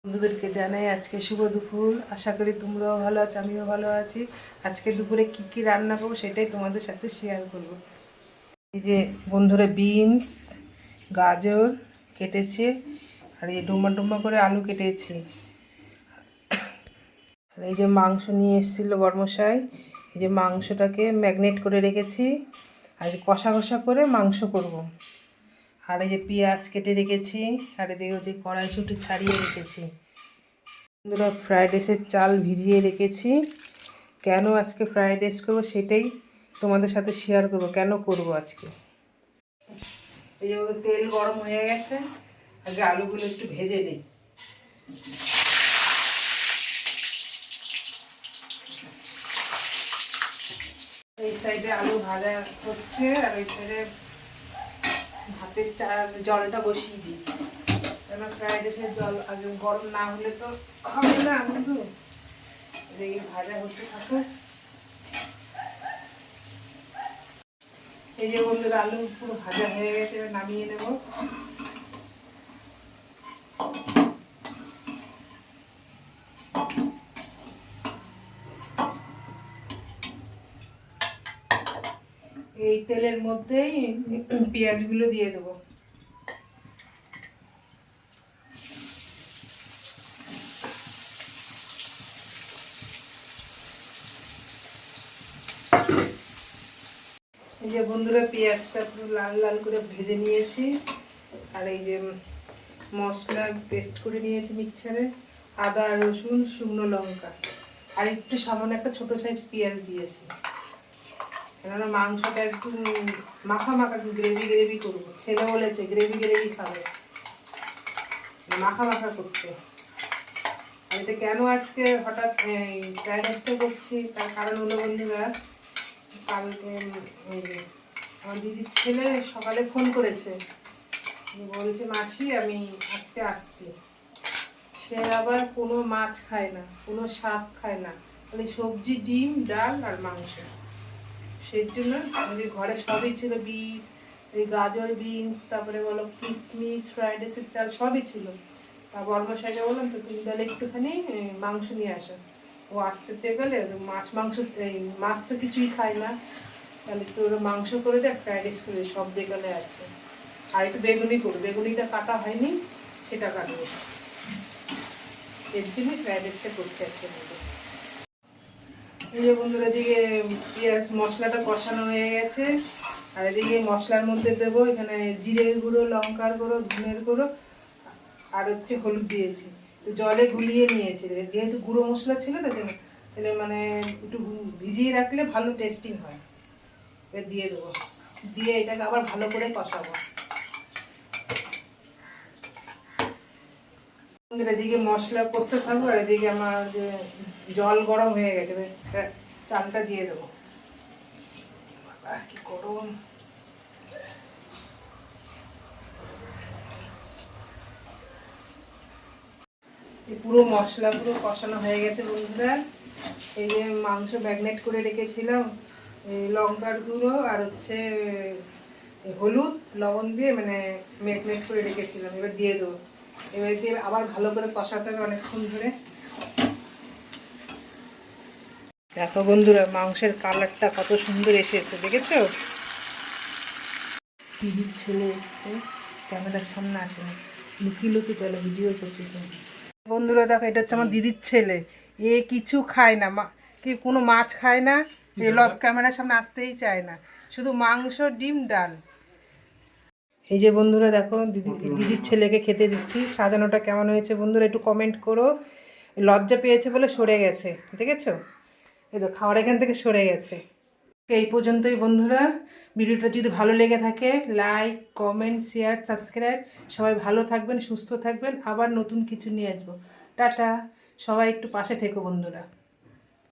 বন্ধুদেরকে জানাই আজকে শুভ দুপুর। আশা করি তোমরাও ভালো আছো, আমিও ভালো আছি। আজকে দুপুরে কি কি রান্না করবো সেটাই তোমাদের সাথে শেয়ার করব। এই যে বন্ধুরা বিনস গাজর কেটেছে, আর এই ডুম্বা ডুম্বা করে আলু কেটেছি। আর এই যে মাংস নিয়ে এসেছিলো বর্মশাই, এই যে মাংসটাকে ম্যাগনেট করে রেখেছি, আর কষা কষা করে মাংস করব। আর এই যে পেঁয়াজ কেটে রেখেছি, আর এদিকে যে কড়াইশুঁটি ছাড়িয়ে রেখেছি। বন্ধুরা ফ্রায়েড রাইসের চাল ভিজিয়ে রেখেছি। কেন আজকে ফ্রায়েড রাইস করবো সেটাই তোমাদের সাথে শেয়ার করব, কেন করব আজকে। এই যে তেল গরম হয়ে গেছে, আগে আলুগুলো একটু ভেজে নিই। এই সাইডে আলু ভাজা হচ্ছে, আর ওই সাইডে ভাতের জলটা বসিয়ে দিই। কেন ফ্রায়েড রাইসের জল আগে গরম না হলে তো হবে না। বন্ধু এই ভাজা হতে থাকে। এই যে বন্ধুরা আলু পুরো ভাজা হয়ে গেছে, এবার নামিয়ে নেব। এই তেলের মধ্যেই পেঁয়াজগুলো দিয়ে দেবো। এই যে বন্ধুরা পেঁয়াজটা পুরো লাল লাল করে ভেজে নিয়েছি, আর এই যে মশলা পেস্ট করে নিয়েছি মিক্সচারে, আদা রসুন শুকনো লঙ্কা, আর একটু সামান্য একটা ছোটো সাইজ পেঁয়াজ দিয়েছি। কেননা মাংসটা একটু মাখা মাখা গ্রেভি গ্রেভি করবো। ছেলে বলেছে গ্রেভি গ্রেভি খাবে, মাখা মাখা করতে। আর এটা কেন আজকে হঠাৎ ফ্রাইড রাইসটা করছি তার কারণ হলো বন্ধুরা, কালকে আমার দিদির ছেলে সকালে ফোন করেছে, বলছে মাসি আমি আজকে আসছি। সে আবার কোনো মাছ খায় না, কোনো শাক খায় না, খালি সবজি ডিম ডাল আর মাংস। সেই জন্য ঘরে সবই ছিল, এই গাজর বিনস, তারপরে বলো কিশমিশ, ফ্রাইড রাইসের চাল সবই ছিল। তা বর্মশাইকে বললাম তো তুমি তাহলে একটুখানি মাংস নিয়ে আসো। ও আসতে গেলে মাংস এই মাছ তো কিছুই খায় না, তাহলে একটু মাংস করে দেয়, ফ্রাইড রাইস করে সব যেগুলো আছে। আর একটু বেগুনি করবো, বেগুনিটা কাটা হয়নি, সেটা কাটবো। এর জন্যই ফ্রাইড রাইসটা করছি আজকে। এই যে বন্ধুরা এদিকে পেঁয়াজ মশলাটা কষানো হয়ে গেছে, আর এদিকে মশলার মধ্যে দেবো এখানে জিরের গুঁড়ো, লঙ্কার গুঁড়ো, ধনের গুঁড়ো, আর হচ্ছে হলুদ দিয়েছি। তো জলে গুলিয়ে নিয়েছি, যেহেতু গুঁড়ো মশলা ছিল তাই জন্য, তাহলে মানে একটু ভিজিয়ে রাখলে ভালো টেস্টিং হয়। এবার দিয়ে দেবো, দিয়ে এটাকে আবার ভালো করে কষাবো। এদিকে মশলা কষতে থাকবো, আর এদিকে আমার যে জল গরম হয়ে গেছে, চালটা দিয়ে দেবো। কি গরম! পুরো মশলা পুরো কষানো হয়ে গেছে বন্ধুরা। এই যে মাংস ম্যাগনেট করে রেখেছিলাম, লঙ্কার গুঁড়ো আর হচ্ছে হলুদ লবণ দিয়ে মানে ম্যাগনেট করে রেখেছিলাম, এবার দিয়ে দেবো। এবার দিয়ে আবার ভালো করে কষাতে হবে অনেকক্ষণ ধরে। দেখো বন্ধুরা মাংসের কালারটা কত সুন্দর এসেছে, দেখেছো? দিদির ছেলে এসছে, ক্যামেরার সামনে আসে না, লুকিয়ে লুকিয়ে চলে ভিডিও করছি। বন্ধুরা দেখো এটা হচ্ছে আমার দিদির ছেলে, এ কিছু খায় না, কি কোনো মাছ খায় না, এ লব ক্যামেরার সামনে আসতেই চায় না, শুধু মাংস ডিম ডাল। এই যে বন্ধুরা দেখো দিদির ছেলেকে খেতে দিচ্ছি। সাজানোটা কেমন হয়েছে বন্ধুরা একটু কমেন্ট করো। লজ্জা পেয়েছে বলে সরে গেছে, দেখেছো? এই তো খাওয়ার এখান থেকে সরে গেছে। এই পর্যন্তই বন্ধুরা। ভিডিওটা যদি ভালো লেগে থাকে লাইক কমেন্ট শেয়ার সাবস্ক্রাইব। সবাই ভালো থাকবেন, সুস্থ থাকবেন, আবার নতুন কিছু নিয়ে আসবো। টাটা, সবাই একটু পাশে থেকো বন্ধুরা।